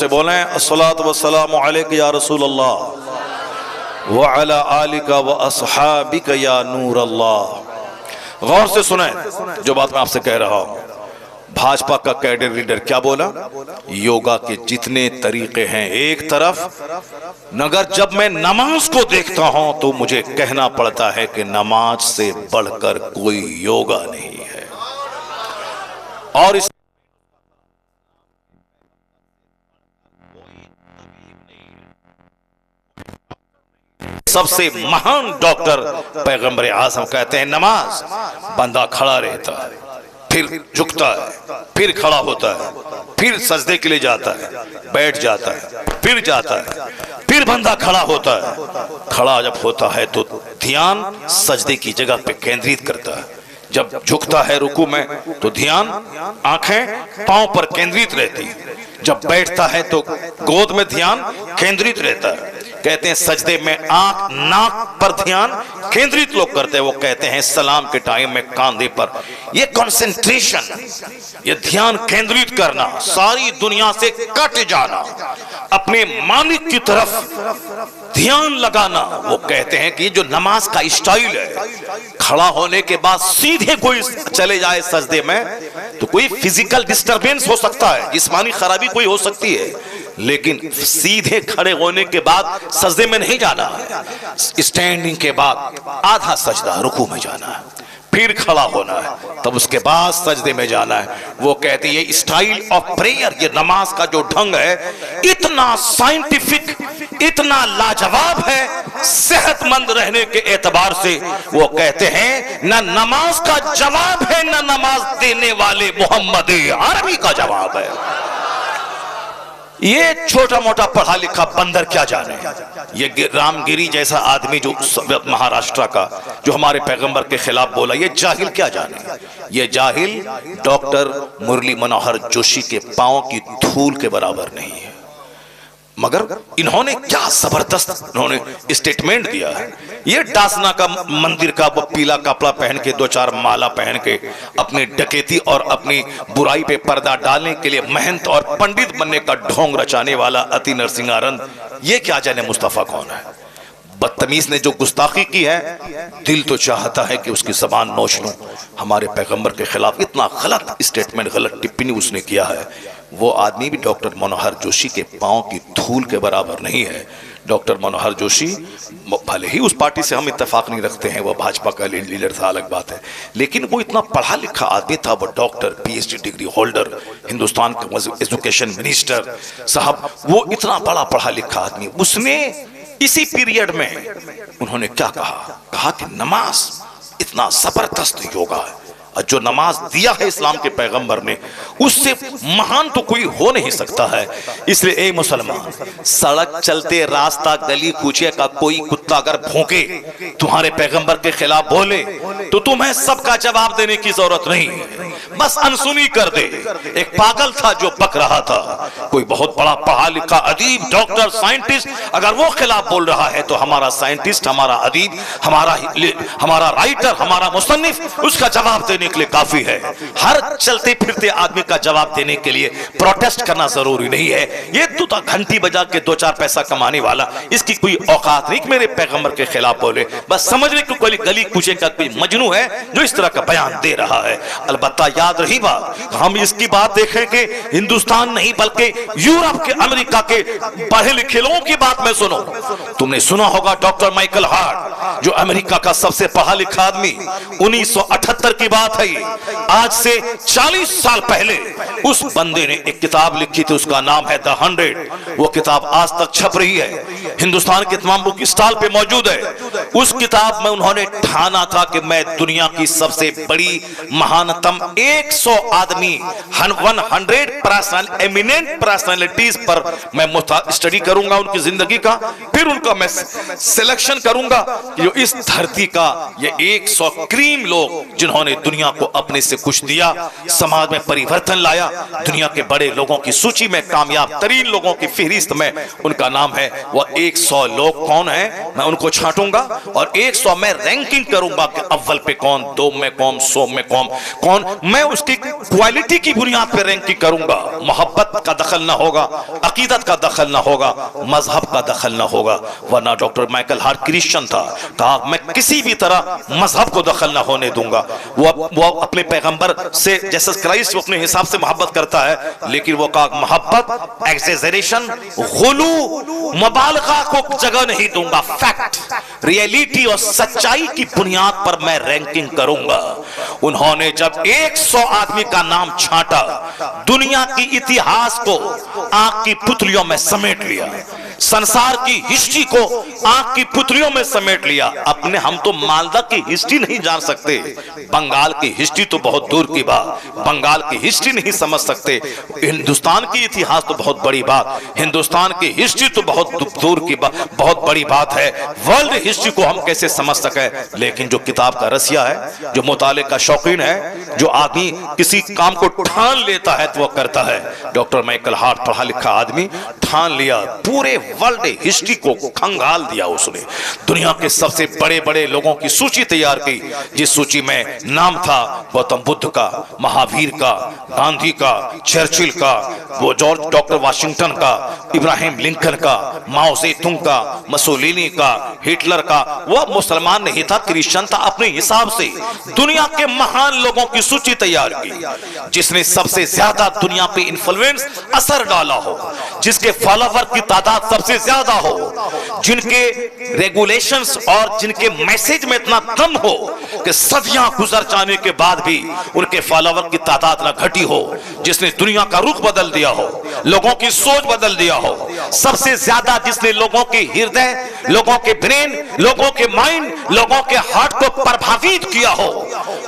से बोलें अस्सलातु वस्सलामु अलैका या रसूल अल्लाह व अला आलिका व अस्हाबिका या नूर अल्लाह। गौर से सुने जो बात मैं आपसे कह रहा हूं। भाजपा का कैडर लीडर क्या बोला? योगा के जितने तरीके हैं एक तरफ, मगर जब मैं नमाज को देखता हूं तो मुझे कहना पड़ता है कि नमाज से बढ़कर कोई योगा नहीं है। और इस सबसे महान डॉक्टर पैगंबर आज़म कहते हैं नमाज बंदा खड़ा रहता है, फिर झुकता है, फिर खड़ा होता है, फिर सजदे के लिए जाता है, बैठ जाता है, फिर जाता है, फिर बंदा खड़ा होता है। खड़ा जब होता है तो ध्यान सजदे की जगह पे केंद्रित करता है। जब झुकता है रुकू में तो ध्यान आंखें पांव पर केंद्रित रहती है। जब बैठता है तो गोद में ध्यान केंद्रित रहता है। कहते हैं सजदे में आंख नाक पर ध्यान केंद्रित लोग करते हैं। वो कहते हैं सलाम के टाइम में कांधे पर। ये कंसंट्रेशन, ये ध्यान केंद्रित करना, सारी दुनिया से कट जाना, अपने मालिक की तरफ ध्यान लगाना, वो कहते हैं कि जो नमाज का स्टाइल है, खड़ा होने के बाद सीधे कोई चले जाए सजदे में तो कोई फिजिकल डिस्टरबेंस हो सकता है, जिस्मानी खराबी कोई हो सकती है, लेकिन सीधे खड़े होने के बाद सजदे में नहीं जाना है। स्टैंडिंग के बाद आधा सजदा रुकू में जाना है, फिर खड़ा होना है, तब उसके बाद सजदे में जाना है। वो कहते हैं ये स्टाइल ऑफ प्रेयर, ये नमाज का जो ढंग है इतना साइंटिफिक, इतना लाजवाब है, सेहतमंद रहने के एतबार से। वो कहते हैं न नमाज का जवाब है, न नमाज देने वाले मोहम्मद अरबी का जवाब है। ये छोटा मोटा पढ़ा लिखा बंदर क्या जाने, ये रामगिरी जैसा आदमी जो महाराष्ट्र का जो हमारे पैगंबर के खिलाफ बोला, ये जाहिल क्या जाने। ये जाहिल डॉक्टर मुरली मनोहर जोशी के पांव की धूल के बराबर नहीं है। मगर इन्होंने क्या जबरदस्त इन्होंने स्टेटमेंट दिया है। ये डासना का मंदिर का वो पीला कपड़ा पहन के, दो चार माला पहन के, अपनी डकैती और अपनी बुराई पे पर्दा डालने के लिए मेहनत और पंडित बनने का ढोंग रचाने वाला अति नरसिंहानंद, ये क्या जाने मुस्तफा कौन है। बदतमीज ने जो गुस्ताखी की है, दिल तो चाहता है कि उसकी जबान नोच लूं। हमारे पैगंबर के खिलाफ इतना गलत स्टेटमेंट, गलत टिप्पणी उसने किया है। वो आदमी भी डॉक्टर मनोहर जोशी के पांव की धूल के बराबर नहीं है। डॉक्टर मनोहर जोशी भले ही उस पार्टी से हम इत्तेफाक नहीं रखते हैं, वो भाजपा का लीडर था, अलग बात है, लेकिन वो इतना पढ़ा लिखा आदमी था। वो doctor, PhD degree holder, Hindustan के एजुकेशन मिनिस्टर साहब, वो इतना बड़ा पढ़ा लिखा आदमी, उसने इसी पीरियड में उन्होंने क्या कहा कि नमाज इतना जबरदस्त योगा है, और जो नमाज दिया है इस्लाम के पैगंबर ने, उससे महान तो कोई हो नहीं सकता है। इसलिए ए मुसलमान, सड़क चलते रास्ता गली कूचे का कोई कुत्ता अगर भौंके, तुम्हारे पैगंबर के खिलाफ बोले, तो तुम्हें सबका जवाब देने की जरूरत नहीं है, बस अनसुनी कर दे। एक पागल था जो बक रहा था, कोई बहुत बड़ा पढ़ा लिखा अदीब, डॉक्टर, साइंटिस्ट, अगर वो खिलाफ बोल रहा है तो हमारा साइंटिस्ट, हमारा अदीब, हमारा राइटर, हमारा मुसन्निफ उसका जवाब देने के लिए काफी है। हर चलते फिरते आदमी का जवाब देने के लिए प्रोटेस्ट करना जरूरी नहीं है। ये तो घंटी बजा के दो चार पैसा कमाने वाला, इसकी कोई औकात नहीं मेरे पैगंबर के खिलाफ बोले। बस समझने को कोई गली कूचे का कोई मजनू है जो इस तरह का बयान दे रहा है। अलबत्ता याद रही बात, हम इसकी बात देखें कि हिंदुस्तान नहीं बल्कि यूरोप के, अमेरिका के पढ़े लिखे लोगों की बात में सुनो। तुमने सुना होगा डॉक्टर माइकल हार्ट, जो अमेरिका का सबसे पढ़ा लिखा आदमी, 1978 की बात है। आज से 40 साल पहले उस बंदे ने एक किताब लिखी थी, उसका नाम है द 100। वो किताब आज तक छप रही है, हिंदुस्तान के तमाम बुक स्टॉल पे मौजूद है। उस किताब में उन्होंने ठाना था कि मैं दुनिया की सबसे बड़ी महानतम 100 आदमी, 100 एमिनेंट पर्सनालिटीज पर मैं स्टडी करूंगा उनकी जिंदगी का, फिर उनका मैं सिलेक्शन करूंगा कि जो इस धरती का ये 100 क्रीम लोग जिन्होंने दुनिया दुनिया को अपने से कुछ दिया, समाज में परिवर्तन लाया। दुनिया के बड़े लोगों की सूची में, कामयाब तरीन लोगों की फहरिस्त में उनका नाम है। वह 100 लोग कौन है, मैं उनको छांटूंगा और 100 में रैंकिंग करूंगा कि अव्वल पे कौन, 2 में कौन, 100 में कौन। मैं उसकी क्वालिटी की बुनियाद पर रैंकिंग करूंगा। मोहब्बत का दखल ना होगा, अकीदत का दखल ना होगा, मजहब का दखल ना होगा। वरना डॉक्टर माइकल हार्ट क्रिश्चियन था, कहा मैं किसी भी तरह मजहब को दखल ना होने दूंगा। वो अपने पैगंबर से जैसे क्राइस्ट अपने हिसाब से मोहब्बत करता है, लेकिन वो कहा मोहब्बत एक्सेजरेशन, गुलू, मुबालगा को जगह नहीं दूंगा। फैक्ट, रियलिटी और सच्चाई की बुनियाद पर मैं रैंकिंग करूंगा। उन्होंने जब 100 आदमी का नाम छांटा, दुनिया की इतिहास को आंख की पुतलियों में समेट लिया, संसार की हिस्ट्री को आंख की पुतलियों में समेट लिया। अपने हम तो मालदा की हिस्ट्री नहीं जान सकते, बंगाल की हिस्ट्री तो बहुत दूर की बात, बंगाल की हिस्ट्री नहीं समझ सकते। हिंदुस्तान की इतिहास तो बहुत बड़ी बात, हिंदुस्तान की हिस्ट्री तो बहुत दूर की बात, बहुत बड़ी बात है। वर्ल्ड हिस्ट्री को हम कैसे समझ सके। लेकिन जो किताब का रसिया है, जो मुताले का शौकीन है, जो आदमी किसी काम को ठान लेता है तो वह करता है। डॉक्टर माइकल हार्ट पढ़ा लिखा आदमी, ठान लिया, पूरे वर्ल्ड हिस्ट्री को खंगाल दिया उसने। दुनिया के सबसे बड़े बड़े लोगों की सूची तैयार की, जिस सूची में नाम था गौतम बुद्ध का, महावीर का, गांधी का, चर्चिल का, वो जॉर्ज डॉक्टर वाशिंगटन का, इब्राहिम लिंकन का, माओ सेतुंग का, मसोलिनी का, हिटलर का। वह मुसलमान नहीं था, क्रिश्चियन था। अपने हिसाब से दुनिया के महान लोगों की सूची तैयार की, जिसने सबसे ज्यादा दुनिया पे इन्फ्लुएंस, असर डाला हो, जिसके फॉलोवर की तादाद सबसे ज्यादा हो, जिनके रेगुलेशंस और जिनके मैसेज में इतना दम हो कि सदियां गुजर जाने के बाद भी उनके फॉलोवर की तादाद न घटी हो, जिसने दुनिया का रुख बदल दिया हो, लोगों की सोच बदल दिया हो, सबसे ज्यादा जिसने लोगों के हृदय, लोगों के ब्रेन, लोगों के माइंड, लोगों के हार्ट को प्रभावित किया हो,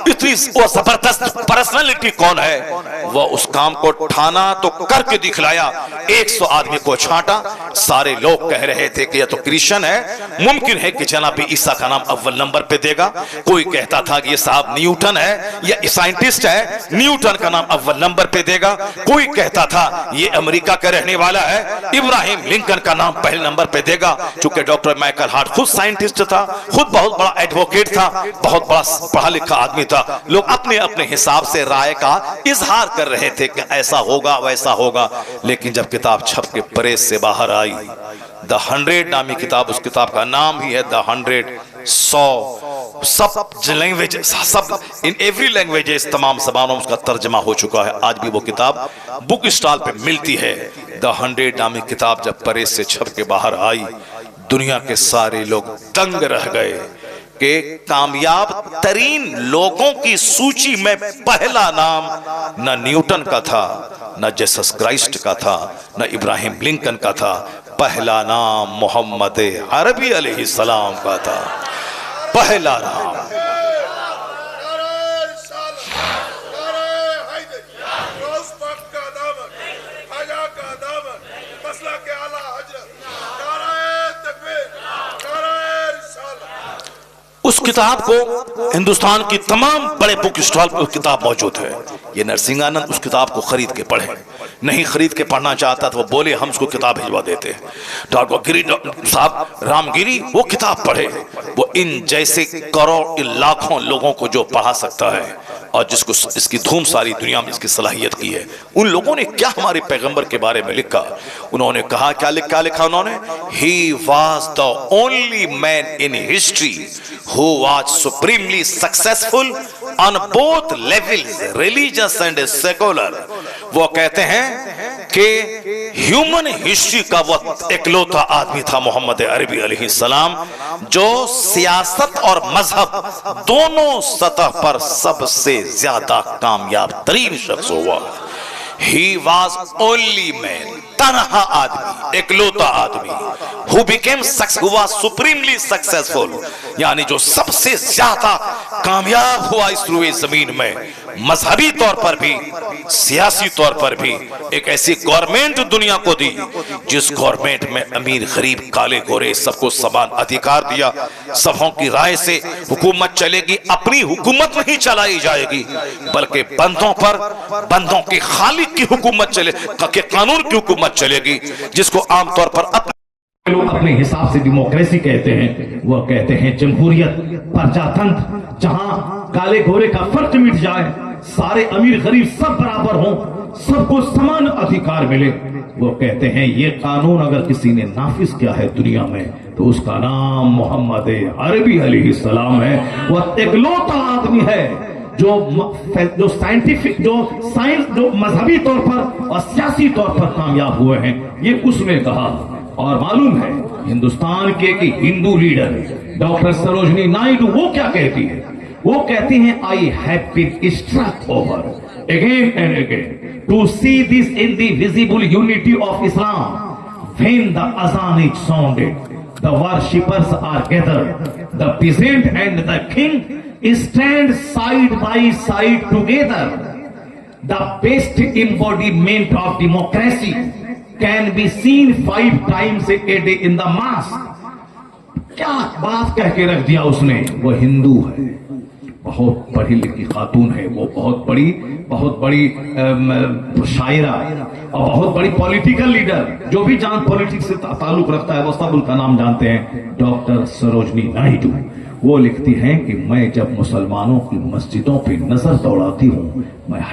इतनी वो जबरदस्त पर्सनालिटी कौन है। वह उस काम को ठाना तो करके दिखलाया। 100 आदमी को छांटा, सारे लोग कह रहे थे कि यह तो क्रिश्चियन है, मुमकिन है कि जनाब ईसा का नाम अव्वल नंबर पे देगा। कोई कहता था कि ये साहब न्यूटन है या साइंटिस्ट है, न्यूटन का नाम अव्वल नंबर पे देगा। कोई कहता था ये अमेरिका का रहने वाला है, इब्राहिम लिंकन का नाम पहले नंबर पे देगा। चूंकि डॉक्टर माइकल हार्ट खुद साइंटिस्ट था, खुद बहुत बड़ा एडवोकेट था, बहुत बड़ा पढ़ा लिखा आदमी था, लोग अपने अपने हिसाब से राय का इजहार कर रहे थे कि ऐसा होगा वैसा होगा। लेकिन जब किताब छप के प्रेस से बाहर आई, द 100 नामी किताब, उस किताब का नाम ही है द 100, 100, सब लैंग्वेज, सब इन एवरी लैंग्वेजेस, तमाम जबानों में उसका तर्जमा हो चुका है। आज भी वो किताब बुक स्टॉल पे मिलती है। द 100 नामी किताब जब प्रेस से छप के बाहर आई, दुनिया के सारे लोग दंग रह गए कि कामयाब तरीन लोगों की सूची में पहला नाम न न्यूटन का था, न जीसस क्राइस्ट का था, न इब्राहिम लिंकन का था। पहला नाम मोहम्मद अरबी अलैहिस्सलाम का था, पहला नाम। उस किताब को हिंदुस्तान की तमाम बड़े बुक स्टॉल पर किताब मौजूद है। ये नरसिंह आनंद उस किताब को खरीद के पढ़े, नहीं खरीद के पढ़ना चाहता तो वो बोले हम उसको किताब भिजवा देते हैं। डॉक्टर गिरी साहब रामगिरी वो किताब पढ़े, वो इन जैसे करोड़ लाखों लोगों को जो पढ़ा सकता है और जिसको इसकी धूम सारी दुनिया में इसकी सलाहियत की है। उन लोगों ने क्या हमारे पैगंबर के बारे में लिखा, उन्होंने कहा क्या लिखा उन्होंने, he was the only man in history who was supremely successful on both levels, religious and secular। वो कहते हैं कि ह्यूमन हिस्ट्री का वो इकलौता आदमी था मोहम्मद अरबी अलैहिस्सलाम, जो सियासत और मजहब दोनों सतह पर सबसे ज्यादा कामयाब तरीन शख्स हुआ। He was only man, तनहा आदमी, इकलौता आदमी, who was supremely successful, यानी जो सबसे ज्यादा कामयाब हुआ इस रूए जमीन में। मजहबी तौर पर भी, सियासी तौर पर भी एक ऐसी गवर्नमेंट दुनिया को दी जिस गवर्नमेंट में अमीर गरीब काले गोरे सबको समान अधिकार दिया। सबों की राय से हुकूमत चलेगी, अपनी हुकूमत नहीं चलाई जाएगी बल्कि बंदों पर, बंदों के खालिक की हुकूमत चले, के कानून की हुकूमत चलेगी, जिसको आमतौर पर लोग अपने हिसाब से डेमोक्रेसी कहते हैं, वह कहते हैं जमहूरियत, प्रजातंत्र, जहां काले गोरे का फर्क मिट जाए, सारे अमीर गरीब सब बराबर हों, सबको समान अधिकार मिले। वो कहते हैं ये कानून अगर किसी ने नाफिज किया है दुनिया में तो उसका नाम मोहम्मद अरबी अलैहिस्सलाम है। वह एकलौता आदमी है जो साइंटिफिक, जो साइंस, जो मजहबी तौर पर और सियासी तौर पर कामयाब हुए हैं, ये उसने कहा। और मालूम है हिंदुस्तान के कि हिंदू लीडर डॉक्टर सरोजनी नायडू वो क्या कहती है? वो कहती हैं I have been struck over again and again to see this in the visible unity of Islam when the azan is sounded the worshippers are gathered the peasant and the king stand side by side together. The best embodiment of democracy can be seen 5 times a day in the mosque. क्या बात कह के रख दिया उसने। वो हिंदू है, बहुत पढ़ी लिखी खातून है, वो बहुत बड़ी शायरा और बहुत बड़ी पॉलिटिकल लीडर, जो भी जान पॉलिटिक्स से ताल्लुक रखता है वो सब उनका नाम जानते हैं, डॉक्टर सरोजनी नायडू। वो लिखती हैं कि मैं जब मुसलमानों की मस्जिदों पे नजर दौड़ाती हूं, मैं